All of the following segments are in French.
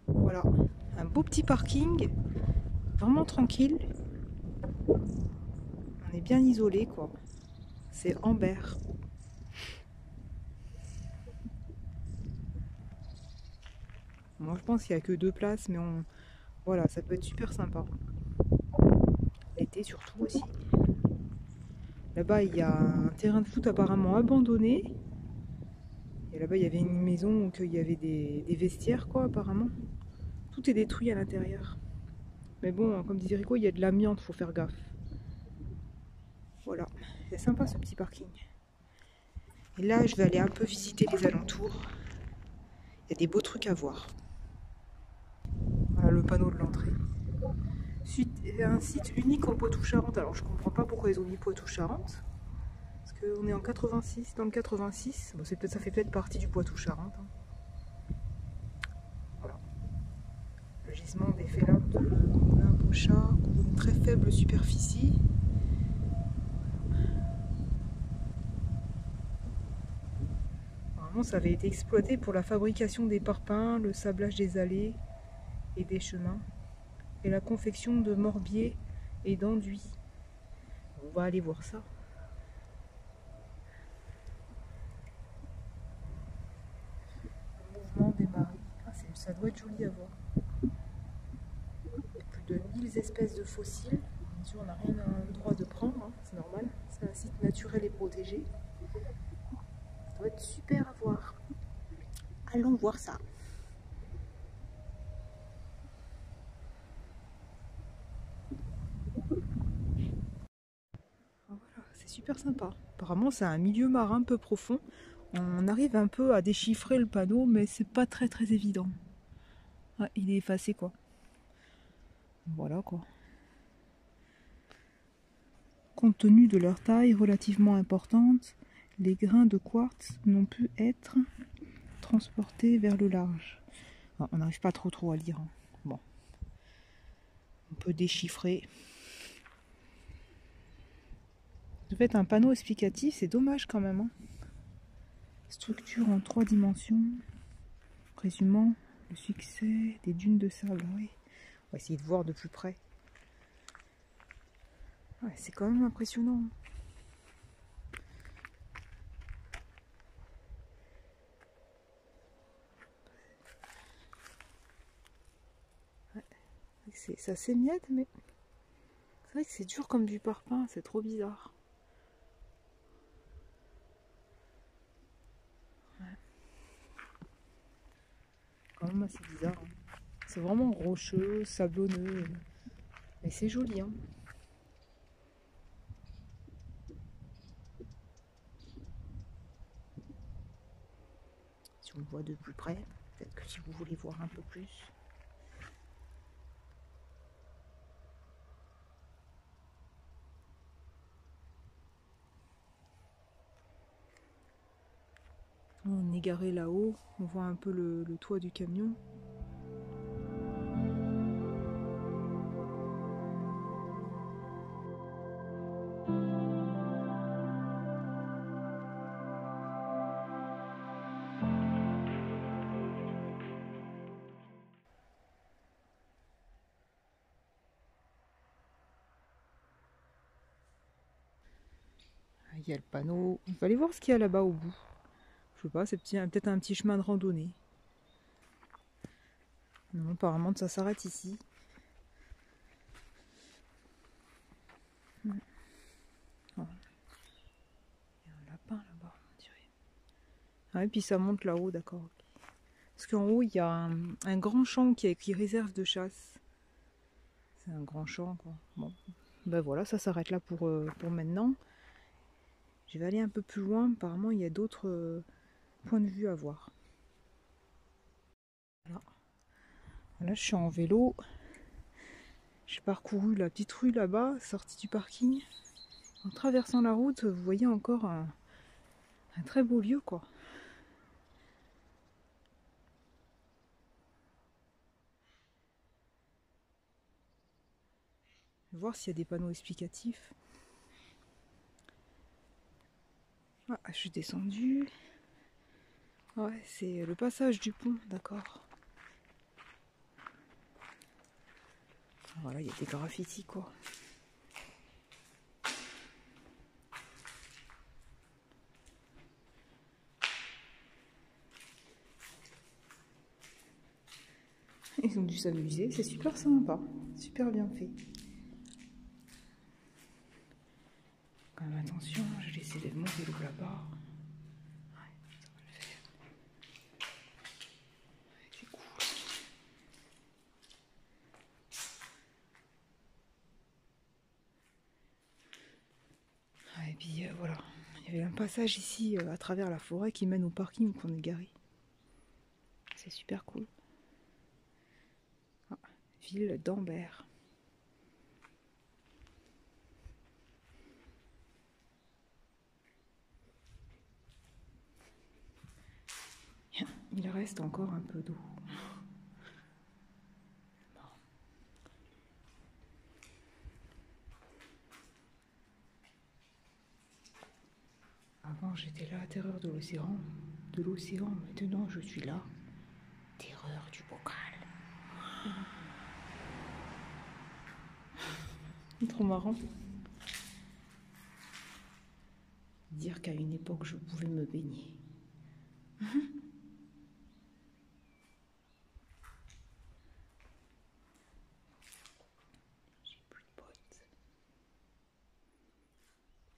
Voilà, un beau petit parking, vraiment tranquille. On est bien isolé quoi. C'est Amber. Moi je pense qu'il n'y a que 2 places, mais voilà, ça peut être super sympa. L'été surtout aussi. Là-bas il y a un terrain de foot apparemment abandonné. Et là-bas il y avait une maison où il y avait des vestiaires quoi apparemment. Tout est détruit à l'intérieur. Mais bon, comme disait Rico, il y a de l'amiante, faut faire gaffe. Voilà, c'est sympa ce petit parking. Et là je vais aller un peu visiter les alentours. Il y a des beaux trucs à voir. Voilà le panneau de l'entrée. Un site unique en Poitou-Charentes. Alors je comprends pas pourquoi ils ont mis Poitou-Charentes. Parce qu'on est en 86, dans le 86. Bon, ça fait peut-être partie du Poitou-Charentes. Hein. Voilà. Le gisement des félins de Moulin-Bouchat couvre une très faible superficie. Normalement, ça avait été exploité pour la fabrication des parpaings, le sablage des allées et des chemins, et la confection de morbiers et d'enduits. On va aller voir ça. Le mouvement des marées. Ah, ça doit être joli à voir. Plus de 1000 espèces de fossiles. Bien sûr, on n'a rien le droit de prendre, hein, c'est normal. C'est un site naturel et protégé. Ça doit être super à voir. Allons voir ça. Ah, voilà, c'est super sympa. Apparemment, c'est un milieu marin peu profond. On arrive un peu à déchiffrer le panneau, mais c'est pas très très évident. Ah, il est effacé quoi. Voilà quoi. Compte tenu de leur taille relativement importante, les grains de quartz n'ont pu être transportés vers le large. Ah, on n'arrive pas trop à lire. Hein. Bon, on peut déchiffrer. De fait, un panneau explicatif, c'est dommage quand même. Hein. Structure en 3 dimensions, résumant le succès des dunes de sable. Oui. On va essayer de voir de plus près. Ouais, c'est quand même impressionnant. Ouais. Ça s'émiette, mais c'est vrai que c'est dur comme du parpaing, c'est trop bizarre. Ouais. Quand même assez bizarre. Hein. C'est vraiment rocheux, sablonneux. Mais c'est joli. Hein. Si on le voit de plus près, peut-être que si vous voulez voir un peu plus. On est garé là-haut, on voit un peu le toit du camion. Il y a le panneau. On va aller voir ce qu'il y a là-bas au bout. Je sais pas, c'est peut-être un petit chemin de randonnée. Non, apparemment ça s'arrête ici. Oh. Il y a un lapin là-bas, on dirait. Ah, et puis ça monte là-haut, d'accord. Parce qu'en haut, il y a un grand champ qui réserve de chasse. C'est un grand champ, quoi. Bon, ben voilà, ça s'arrête là pour maintenant. Je vais aller un peu plus loin. Apparemment, il y a d'autres points de vue à voir. Voilà. Là, je suis en vélo. J'ai parcouru la petite rue là-bas, sortie du parking. En traversant la route, vous voyez encore un très beau lieu, quoi. Je vais voir s'il y a des panneaux explicatifs. Ah, je suis descendue. Ouais, c'est le passage du pont, d'accord. Voilà, il y a des graffitis quoi. Ils ont dû s'amuser, c'est super sympa, super bien fait. Quand même attention, j'ai laissé mon vélo là-bas. Ouais, ça va le faire. Ouais, c'est cool. Ah, et puis voilà, il y avait un passage ici à travers la forêt qui mène au parking où on est garé. C'est super cool. Ah, ville d'Ambert. Il reste encore un peu d'eau. Avant j'étais là, terreur de l'océan. Maintenant je suis là, terreur du bocal. Trop marrant. Dire qu'à une époque je pouvais me baigner. J'ai plus de potes.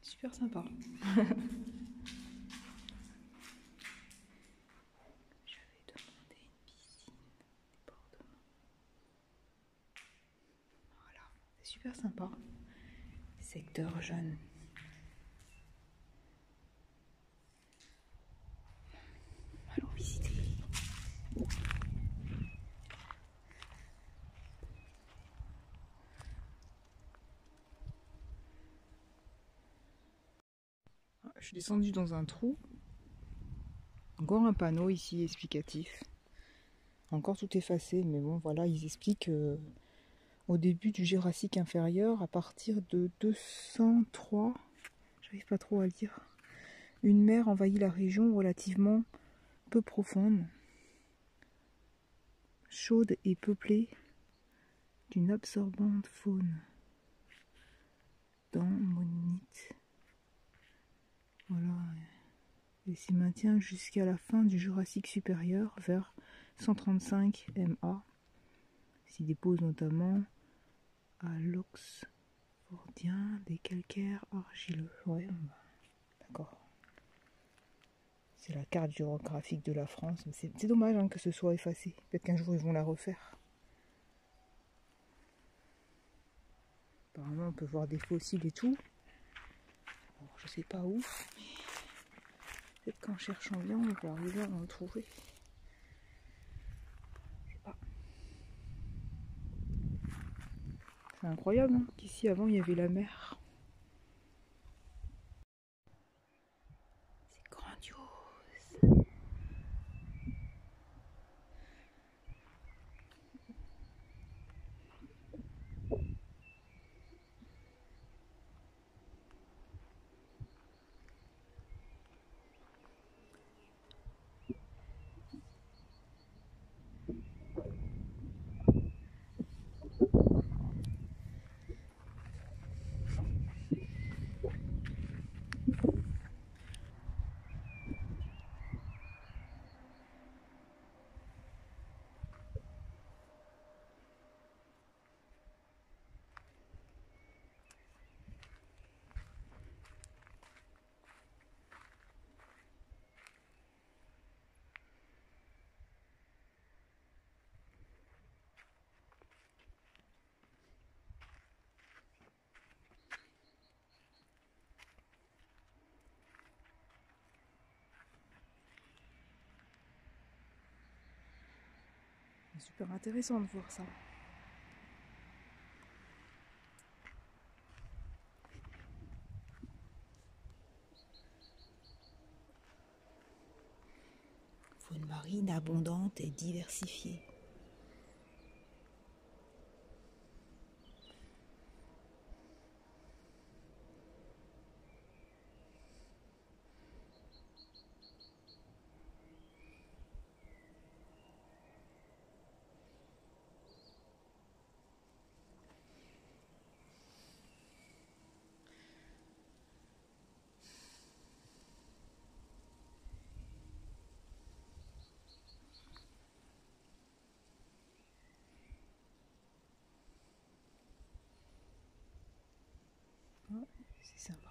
Super sympa. J'avais demandé une piscine, débordement. Voilà, c'est super sympa. Secteur jeune. Allons visiter. Je suis descendue dans un trou. Encore un panneau ici explicatif. Encore tout effacé, mais bon voilà, ils expliquent au début du Jurassique inférieur, à partir de 203, j'arrive pas trop à le dire, une mer envahit la région relativement peu profonde, chaude et peuplée d'une absorbante faune d'ammonite. Voilà. Et s'y maintient jusqu'à la fin du Jurassique supérieur, vers 135 MA. S'y dépose notamment à l'Oxfordien des calcaires argileux. Ouais, d'accord. C'est la carte géographique de la France. C'est dommage hein, que ce soit effacé. Peut-être qu'un jour ils vont la refaire. Apparemment on peut voir des fossiles et tout. Alors, je sais pas où, mais peut-être qu'en cherchant bien on peut arriver à en trouver. Je sais pas. C'est incroyable hein, qu'ici avant il y avait la mer. C'est grandiose. C'est super intéressant de voir ça. Faune marine abondante et diversifiée. C'est sympa.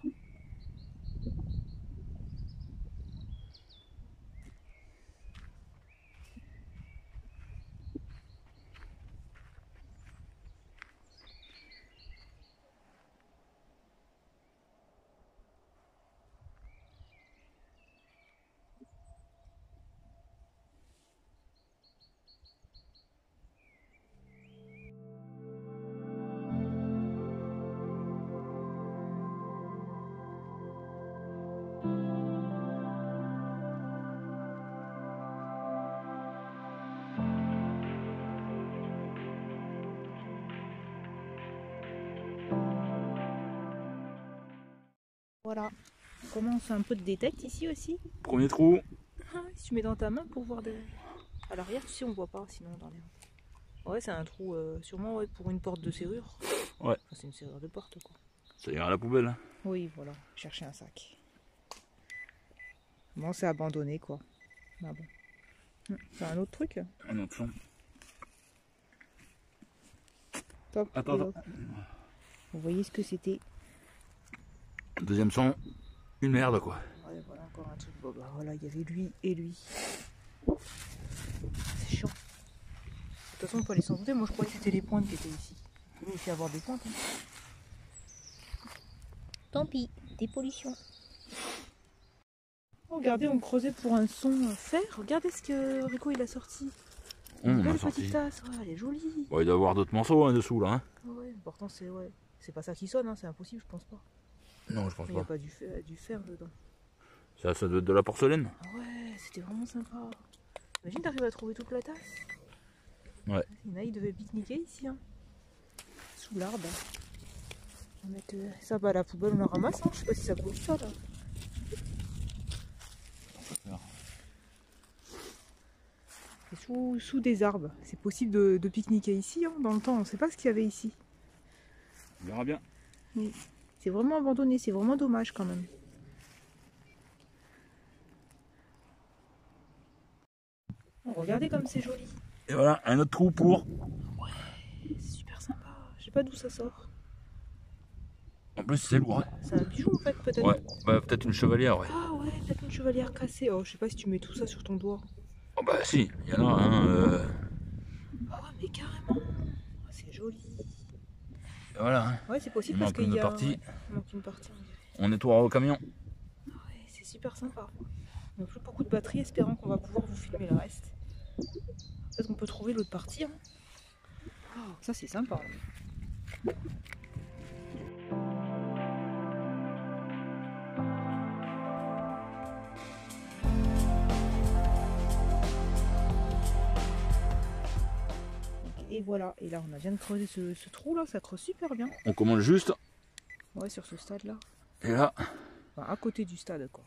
Voilà, on commence un peu de détecte ici aussi. Premier trou. Ah, si tu mets dans ta main pour voir à l'arrière, tu sais, on voit pas sinon dans les... Ouais, c'est un trou sûrement ouais, pour une porte de serrure. Ouais. Enfin, c'est une serrure de porte quoi. Ça ira à la poubelle. Hein. Oui, voilà, chercher un sac. Bon, c'est abandonné quoi. Ah bon. C'est un autre truc. Un autre son. Top. Attends. Vous voyez ce que c'était? Deuxième son. Une merde quoi. Ouais, voilà encore un truc. Bon, bah voilà, il y avait lui et lui. C'est chiant. De toute façon, on peut aller s'en douter. Moi, je croyais que c'était les pointes qui étaient ici. Il peut aussi avoir des pointes. Hein. Tant pis, dépollution. Oh, regardez, on creusait pour un son fer. Regardez ce que Rico il a sorti. On a Belle sorti. petite tasse, ouais, elle est jolie. Bon, il doit y avoir d'autres morceaux hein, dessous là. Hein. Ouais, l'important c'est ouais. C'est pas ça qui sonne, hein, c'est impossible, je pense pas. Non, je pense Il n'y a pas. pas du fer dedans. Ça doit être de la porcelaine. Ah ouais, c'était vraiment sympa. Imagine, t'arrives à trouver toute la tasse. Ouais. Il y en a, ils devaient pique-niquer ici. Hein. Sous l'arbre. On va mettre ça à la poubelle, on la ramasse. Hein. Je sais pas si ça bouge ça là. C'est sous des arbres. C'est possible de pique-niquer ici. Hein. Dans le temps, on ne sait pas ce qu'il y avait ici. On verra bien. Oui. C'est vraiment abandonné, c'est vraiment dommage quand même. Oh, regardez comme c'est joli. Et voilà, un autre trou pour. Ouais, c'est super sympa. Je sais pas d'où ça sort. En plus, c'est lourd. Hein. C'est un bijou en fait, peut-être. Ouais, bah, peut-être une chevalière, ouais. Ah ouais, peut-être une chevalière cassée. Oh, je sais pas si tu mets tout ça sur ton doigt. Oh bah si, il y en a un. Ah ouais, mais carrément. Ah, c'est joli. Et voilà. Hein. Ouais, c'est possible Il parce manque qu'il une y a. partie. Ouais, il manque une partie. On nettoiera au camion. Ah ouais, c'est super sympa. On n'a plus beaucoup de batterie, espérant qu'on va pouvoir vous filmer le reste. Peut-être qu'on peut trouver l'autre partie. Hein. Oh, ça c'est sympa. Et voilà, et là on vient de creuser ce trou là, ça creuse super bien. On commande juste. Ouais, sur ce stade là. Et là. Enfin, à côté du stade quoi.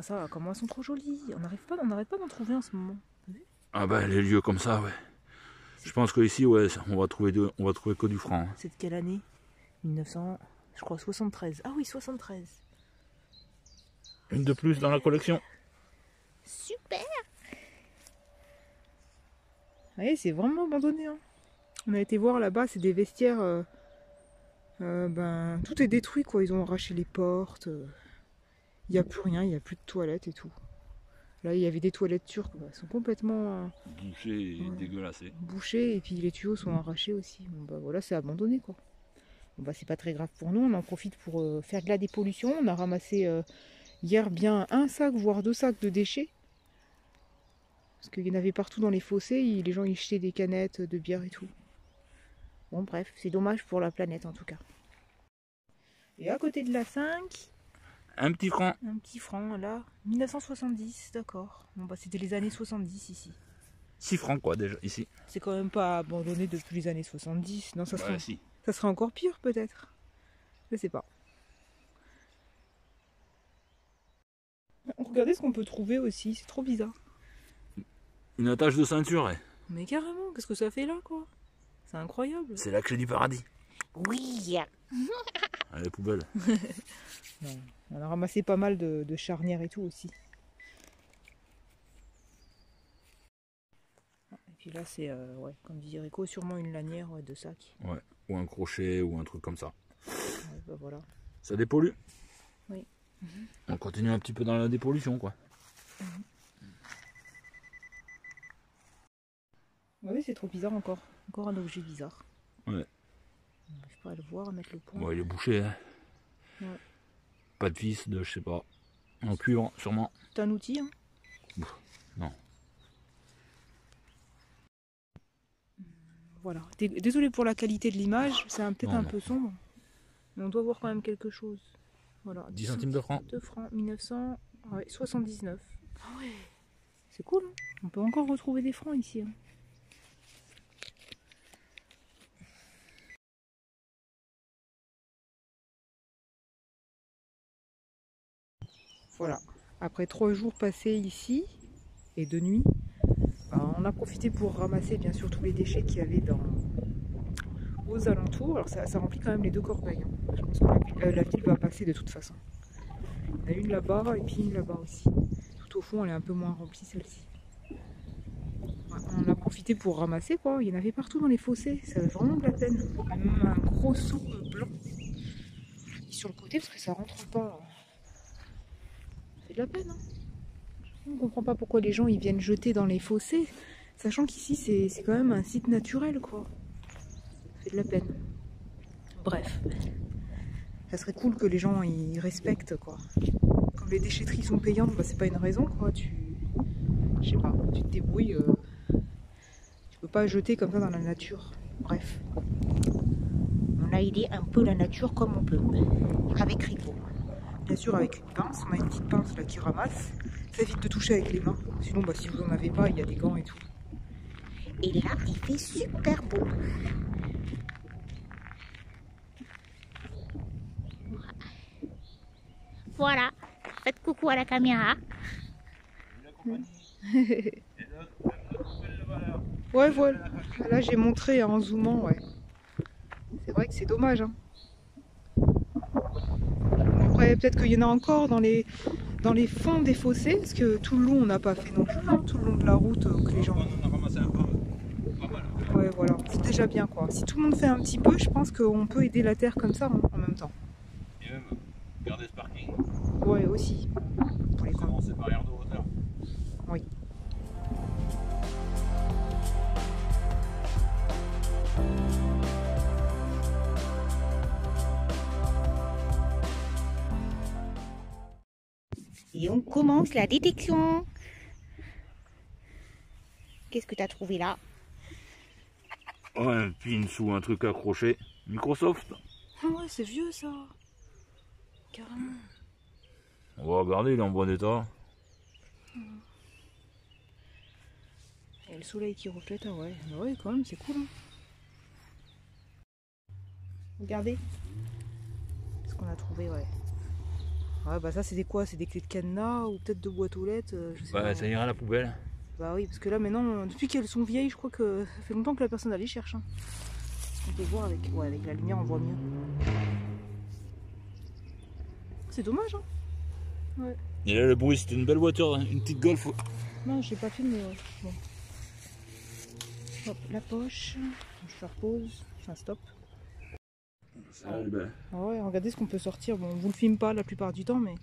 Ça, comment elles sont trop jolies. On n'arrête pas d'en trouver en ce moment. Ah bah les lieux comme ça, ouais. Je pense qu'ici, ouais, on va trouver que du franc. Hein. C'est de quelle année? 1900, je crois 73. Ah oui, 73. Une de plus dans la collection. Super. Ouais, c'est vraiment abandonné. Hein. On a été voir là-bas, c'est des vestiaires. Ben, tout est détruit quoi. Ils ont arraché les portes. Il n'y a plus rien, il n'y a plus de toilettes et tout. Là, il y avait des toilettes turques, elles sont complètement bouchées et dégueulassées. Bouchées et puis les tuyaux sont arrachés aussi. Bon, bah voilà, c'est abandonné quoi. Bon, bah c'est pas très grave pour nous, on en profite pour faire de la dépollution. On a ramassé hier bien un sac, voire 2 sacs de déchets. Parce qu'il y en avait partout dans les fossés, les gens y jetaient des canettes de bière et tout. Bon bref, c'est dommage pour la planète en tout cas. Et à côté de la 5... Un petit franc. Un petit franc là, 1970, d'accord. Bon bah c'était les années 70 ici. 6 francs quoi déjà ici. C'est quand même pas abandonné depuis les années 70. Non, ça serait, si. Ça serait encore pire peut-être. Je sais pas. Regardez ce qu'on peut trouver aussi, c'est trop bizarre. Une attache de ceinture. Ouais. Mais carrément, qu'est-ce que ça fait là quoi? C'est incroyable. C'est la clé du paradis. Oui. À la poubelle. Non. On a ramassé pas mal de charnières et tout aussi. Et puis là c'est, ouais, comme disait Rico, sûrement une lanière de sac. Ouais, ou un crochet ou un truc comme ça. Ouais, bah voilà. Ça dépollue. Oui. On continue un petit peu dans la dépollution, quoi. Oui, c'est trop bizarre encore. Encore un objet bizarre. Ouais. On n'arrive pas à le voir, à mettre le point. Bon, il est bouché, hein. Ouais. Pas de vis, de je sais pas. En cuivre, sûrement. C'est un outil, hein? Non. Voilà. Désolé pour la qualité de l'image, c'est peut-être Non, un non. peu sombre. Mais on doit voir quand même quelque chose. Voilà. 10 centimes de francs. 2 francs, 1979. Ah ouais. C'est cool, hein? On peut encore retrouver des francs ici, hein. Voilà. Après 3 jours passés ici, et de nuit, on a profité pour ramasser bien sûr tous les déchets qu'il y avait aux alentours. Alors ça remplit quand même les 2 corbeilles, hein. Je pense que la ville va passer de toute façon. Il y en a une là-bas et puis une là-bas aussi. Tout au fond, elle est un peu moins remplie celle-ci. On a profité pour ramasser, quoi. Il y en avait partout dans les fossés. Ça avait vraiment de la peine. Même un gros seau blanc sur le côté parce que ça rentre pas. Ça fait de la peine, hein. On ne comprend pas pourquoi les gens ils viennent jeter dans les fossés, sachant qu'ici c'est quand même un site naturel, quoi. Ça fait de la peine. Bref. Ça serait cool que les gens ils respectent, quoi. Comme les déchetteries sont payantes, bah, c'est pas une raison, quoi. Je sais pas, tu te débrouilles. Tu peux pas jeter comme ça dans la nature. Bref. On a aidé un peu la nature comme on peut. Avec Rico. Bien sûr avec une pince. On a une petite pince là qui ramasse. Ça évite de toucher avec les mains. Sinon, bah, si vous en avez pas, il y a des gants et tout. Et là, il fait super beau. Voilà, faites coucou à la caméra. Ouais, voilà. Là, j'ai montré en zoomant, ouais. C'est vrai que c'est dommage, hein. Après, peut-être qu'il y en a encore dans les fonds des fossés, parce que tout le long, on n'a pas fait non plus, hein, tout le long de la route, que les gens... On a ramassé un peu, pas mal. Ouais, voilà, c'est déjà bien, quoi. Si tout le monde fait un petit peu, je pense qu'on peut aider la Terre comme ça, hein, en même temps. Et même garder ce parking. Ouais, aussi. Pour les Sinon, c'est barrière de hauteur. Oui. Et on commence la détection. Qu'est-ce que tu as trouvé là? Ouais, un pin ou un truc accroché. Microsoft. Ah ouais, c'est vieux, ça. Carrément. On va regarder, il est en bon état. Il y a le soleil qui reflète, ah ouais. Ah ouais, quand même, c'est cool, hein. Regardez ce qu'on a trouvé, ouais. Ouais, bah ça, c'est des quoi? C'est des clés de cadenas ou peut-être de boîtes aux lettres, je sais Bah, pas. ça ira à la poubelle. Bah oui, parce que là, maintenant, depuis qu'elles sont vieilles, je crois que ça fait longtemps que la personne elle les cherche, hein. On peut voir avec, ouais, avec la lumière, on voit mieux. C'est dommage, hein. Ouais. Et là, le bruit, c'était une belle voiture, hein, une petite Golf. Non, j'ai pas filmé, ouais. Bon. Hop, la poche. Je vais faire pause. Enfin, stop. Ça, belle. Ah ouais, regardez ce qu'on peut sortir. Bon, on vous le filme pas la plupart du temps, mais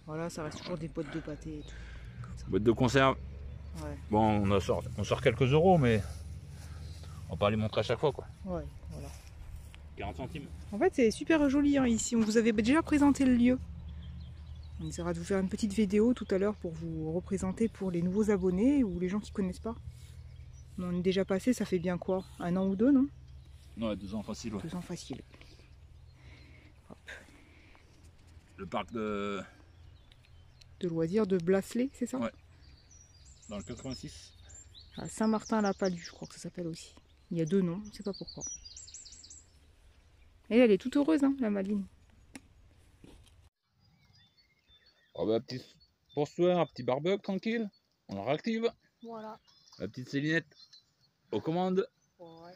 voilà, ça reste toujours des boîtes de pâté et tout. Comme ça. Boîte de conserve. Ouais, Bon, on sort quelques euros, mais on va pas les montrer à chaque fois, quoi. ouais, voilà. 40 centimes. En fait, c'est super joli, hein, ici. On vous avait déjà présenté le lieu. On essaiera de vous faire une petite vidéo tout à l'heure pour vous représenter pour les nouveaux abonnés ou les gens qui connaissent pas. On est déjà passé, ça fait bien quoi? 1 an ou 2, non? Ouais, 2 ans facile, ouais. 2 ans facile. Hop. Le parc de... De loisirs de Blasley, c'est ça? Ouais. Dans le 86. À Saint-Martin-la-Palue, je crois que ça s'appelle aussi. Il y a 2 noms, je sais pas pourquoi. Et elle est toute heureuse, hein, la Maline. Oh bah, petit pour ce soir, un petit barbecue tranquille. On la réactive. Voilà. La petite Célinette aux commandes. Ouais.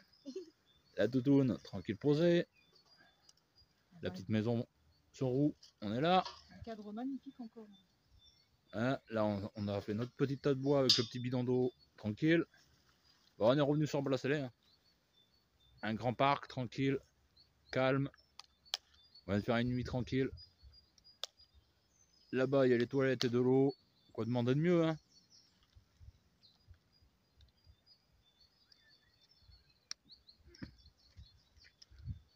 La toutoune tranquille posée. La petite maison sur roue, on est là. Un cadre magnifique encore. Hein, là, on a fait notre petite tas de bois avec le petit bidon d'eau tranquille. Bon, on est revenu sur Blasley. Hein. Un grand parc tranquille, calme. On va se faire une nuit tranquille. Là-bas, il y a les toilettes et de l'eau. Quoi demander de mieux, hein?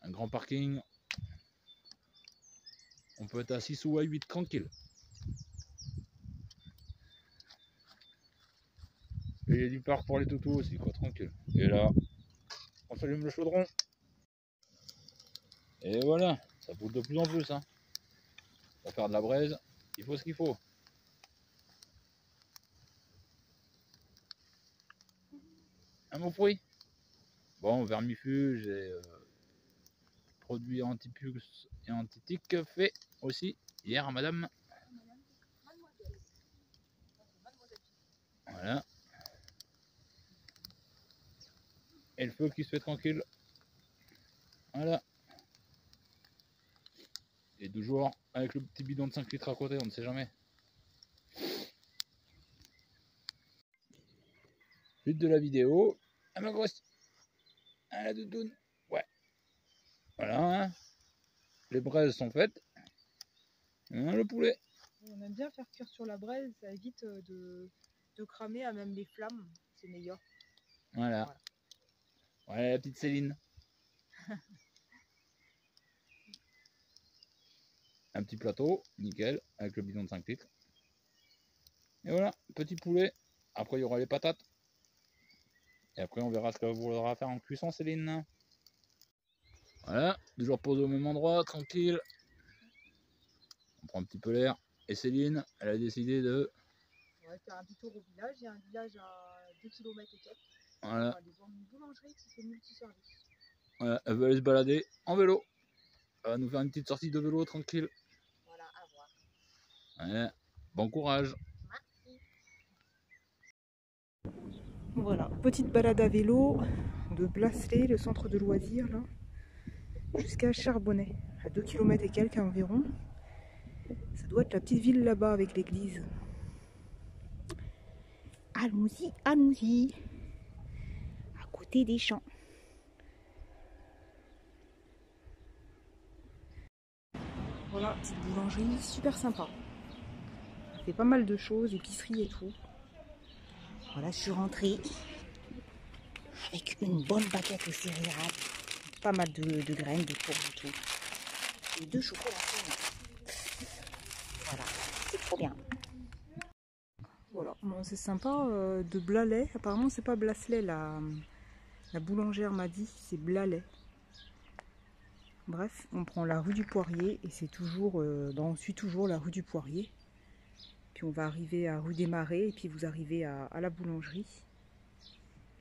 Un grand parking. On peut être à 6 ou à 8 tranquille. Et il y a du parc pour les toutous aussi, quoi, tranquille. Et là, on s'allume le chaudron. Et voilà, ça pousse de plus en plus, hein. Pour faire de la braise, il faut ce qu'il faut. Un mot fruit. Bon, vermifuge et produits anti-puces et anti-tiques fait aussi hier à madame. Voilà. Et le feu qui se fait tranquille. Voilà. Et toujours avec le petit bidon de 5 litres à côté, on ne sait jamais. Suite de la vidéo. À ma grosse. À la doudoune. Ouais. Voilà. Hein. Les braises sont faites. Hein, le poulet. On aime bien faire cuire sur la braise, ça évite de cramer à même les flammes, c'est meilleur. Voilà. Ouais, la petite Céline. Un petit plateau, nickel, avec le bidon de 5 litres. Et voilà, petit poulet. Après, il y aura les patates. Et après, on verra ce qu'elle voudra faire en cuisson, Céline. Voilà, toujours posé au même endroit, tranquille. On prend un petit peu l'air. Et Céline, elle a décidé de... On va faire un petit tour au village. Il y a un village à 2 km et quelques. Voilà. On va aller voir une boulangerie qui fait multiservice. Voilà, elle veut aller se balader en vélo. Elle va nous faire une petite sortie de vélo, tranquille. Voilà, à voir. Voilà. Bon courage. Merci. Voilà, petite balade à vélo de Blasley, le centre de loisirs, là, jusqu'à Charbonnet, à 2 km et quelques environ. Ça doit être la petite ville là-bas avec l'église. Allons-y, allons-y. À côté des champs. Voilà, petite boulangerie, super sympa. Ça fait pas mal de choses, épicerie et tout. Voilà, je suis rentrée avec une bonne baguette de céréales. Pas mal de graines, de courges et tout. Et 2 chocolats. Voilà, c'est trop bien. Voilà, bon, c'est sympa de Blalet. Apparemment, c'est pas Blasley, la boulangère m'a dit, c'est Blalet. Bref, on prend la rue du Poirier et c'est toujours, on suit toujours la rue du Poirier. Puis on va arriver à rue des Marais et puis vous arrivez à la boulangerie.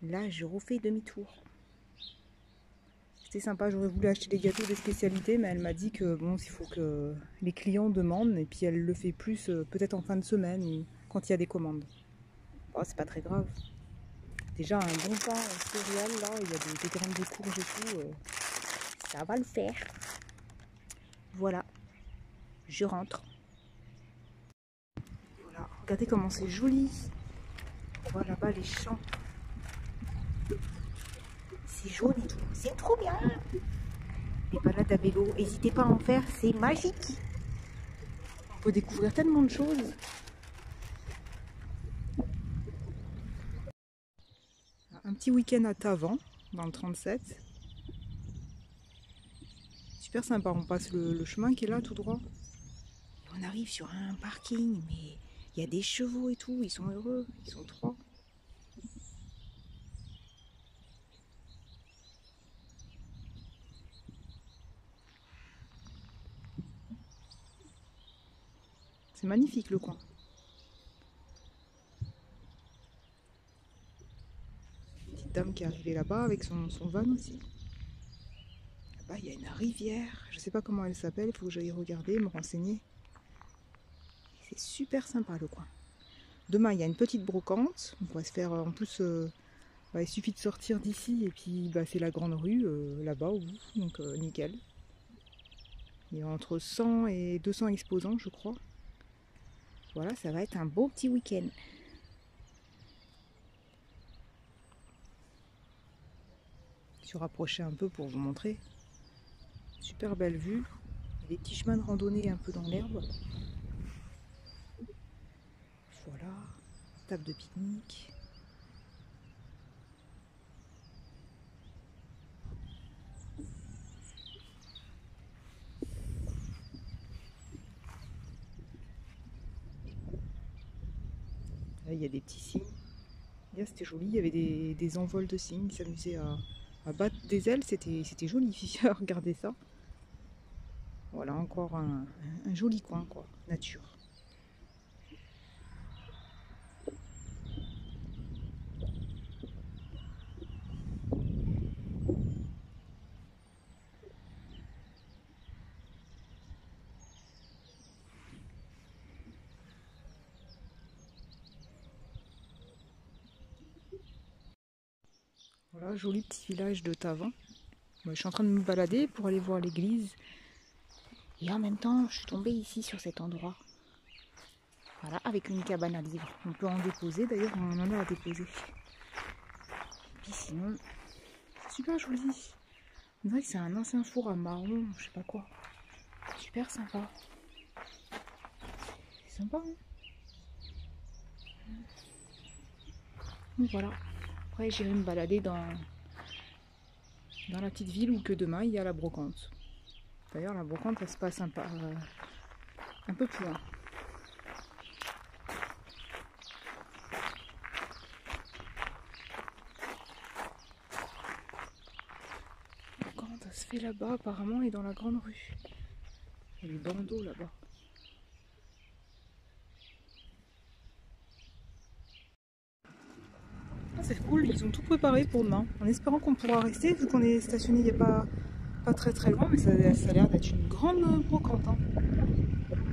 Là, je refais demi-tour. C'était sympa, j'aurais voulu acheter des gâteaux, des spécialités, mais elle m'a dit que bon, il faut que les clients demandent et puis elle le fait plus peut-être en fin de semaine ou quand il y a des commandes. Oh, c'est pas très grave. Déjà un bon pain céréales là, il y a des graines de courge et tout. Ça va le faire. Voilà, je rentre. Voilà, regardez comment c'est joli. On voit là-bas les champs. C'est jaune et tout, c'est trop bien. Les balades à vélo, n'hésitez pas à en faire, c'est magique. On peut découvrir tellement de choses. Un petit week-end à Tavan, dans le 37. Super sympa, on passe le chemin qui est là tout droit. On arrive sur un parking, mais il y a des chevaux et tout, ils sont heureux, ils sont 3. C'est magnifique le coin. Petite dame qui est arrivée là-bas avec son van aussi. Là-bas il y a une rivière, je sais pas comment elle s'appelle, il faut que j'aille regarder, me renseigner. C'est super sympa le coin. Demain il y a une petite brocante, on pourrait se faire en plus, il suffit de sortir d'ici et puis c'est la grande rue là-bas au bout, donc nickel. Il y a entre 100 et 200 exposants je crois. Voilà, ça va être un beau petit week-end. Je vais rapprocher un peu pour vous montrer. Super belle vue. des petits chemins de randonnée un peu dans l'herbe. Voilà, table de pique-nique. Là, il y a des petits cygnes. Là, c'était joli, il y avait des envols de cygnes qui s'amusaient à battre des ailes. C'était joli, regardez ça. Voilà, encore un joli coin, quoi, nature. Voilà, joli petit village de Tavan. Moi, je suis en train de me balader pour aller voir l'église. Et en même temps, je suis tombée ici sur cet endroit. Voilà, avec une cabane à livres. On peut en déposer, d'ailleurs on en a à déposer. Et puis sinon, c'est super joli. On dirait que c'est un ancien four à marron, je sais pas quoi. Super sympa. C'est sympa, hein. Donc voilà. Après j'irai me balader dans la petite ville où que demain il y a la brocante. D'ailleurs la brocante elle se passe un peu plus loin. La brocante elle se fait là-bas apparemment et dans la grande rue. Il y a les bandeaux là-bas. C'est cool, ils ont tout préparé pour demain, en espérant qu'on pourra rester, vu qu'on est stationné il n'y a pas très loin, mais ça a l'air d'être une grande brocante. Hein.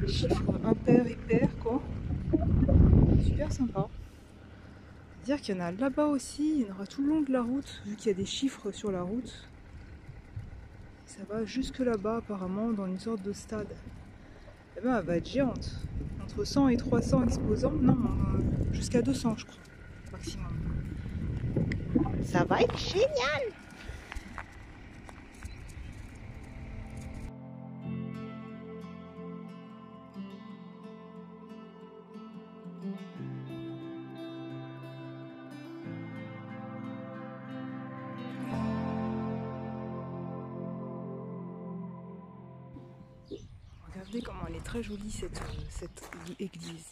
Les chiffres impairs et pairs, quoi. Super sympa. C'est-à-dire qu'il y en a là-bas aussi, il y en aura tout le long de la route, vu qu'il y a des chiffres sur la route. Ça va jusque là-bas, apparemment, dans une sorte de stade. Et ben, elle va être géante. Entre 100 et 300 exposants, non, jusqu'à 200, je crois, maximum. Ça va être génial. Regardez comment elle est très jolie cette église.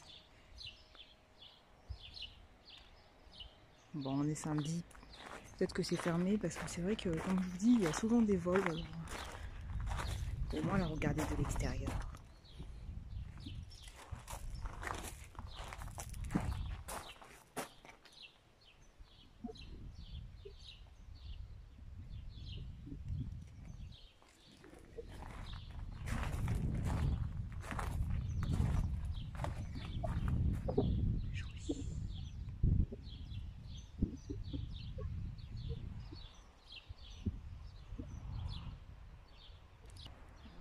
Bon, on est samedi. Peut-être que c'est fermé parce que c'est vrai que, comme je vous dis, il y a souvent des vols. Alors, au moins la regarder de l'extérieur. Joli.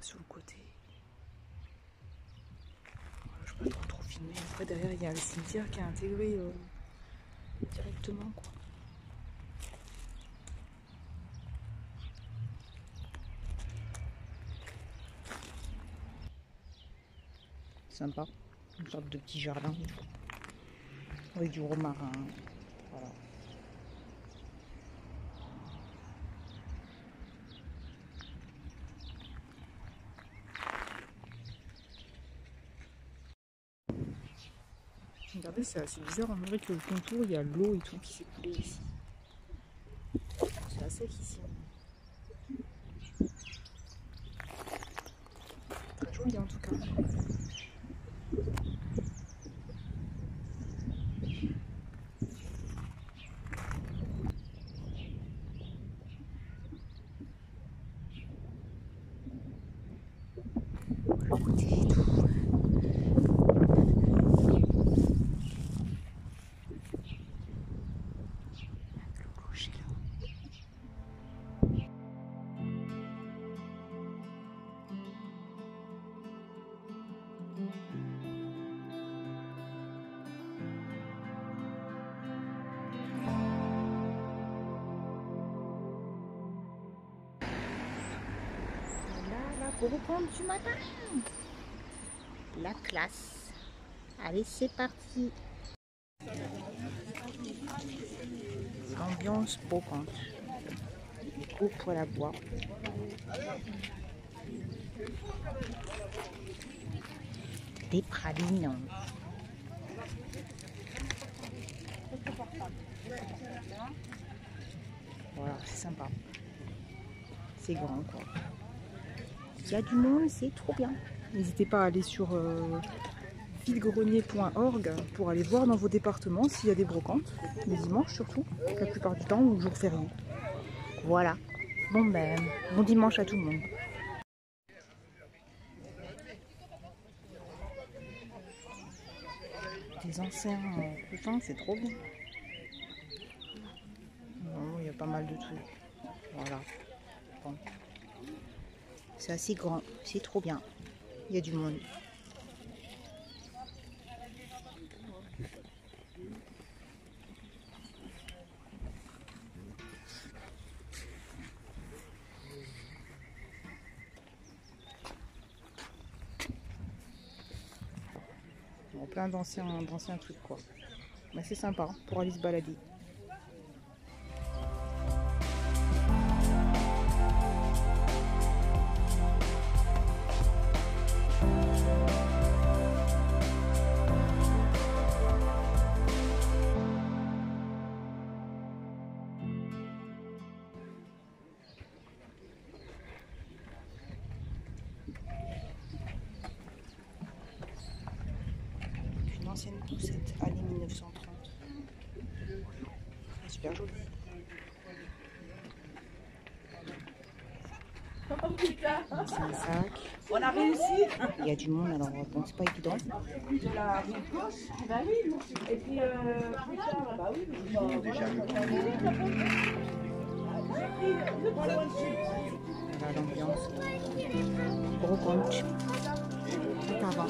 Sur le côté. Je ne peux pas trop filmer. Après derrière il y a le cimetière qui est intégré directement, quoi. Sympa. Une sorte de petit jardin. Avec du romarin. Voilà. Regardez, c'est assez bizarre. On dirait que le contour, il y a l'eau et tout qui s'est coulé ici. C'est assez sec ici. Très joli en tout cas. Le côté et tout. Le clocher là. brocante du matin. La classe. Allez, c'est parti. L'ambiance brocante. Au poêle à bois. Des pralines. Voilà, c'est sympa. C'est grand quoi. Il y a du monde, c'est trop bien. N'hésitez pas à aller sur villegrenier.org pour aller voir dans vos départements s'il y a des brocantes, les dimanches surtout, la plupart du temps, ou jours fériés. Voilà. Bon ben, bon dimanche à tout le monde. Des anciens cousins, c'est trop bien. Bon, il y a pas mal de tout. Voilà. Bon. C'est assez grand, c'est trop bien. Il y a du monde. Bon, plein d'anciens trucs quoi. Mais c'est sympa pour aller se balader. Une ancienne poussette, année 1930. C'est super joli. C'est un sac. On a réussi. Il y a du monde, alors bon, c'est pas évident. De la rive gauche. Bah oui. Et puis plus tard, bah oui. Voilà l'ambiance. Gros compte. Tout avant.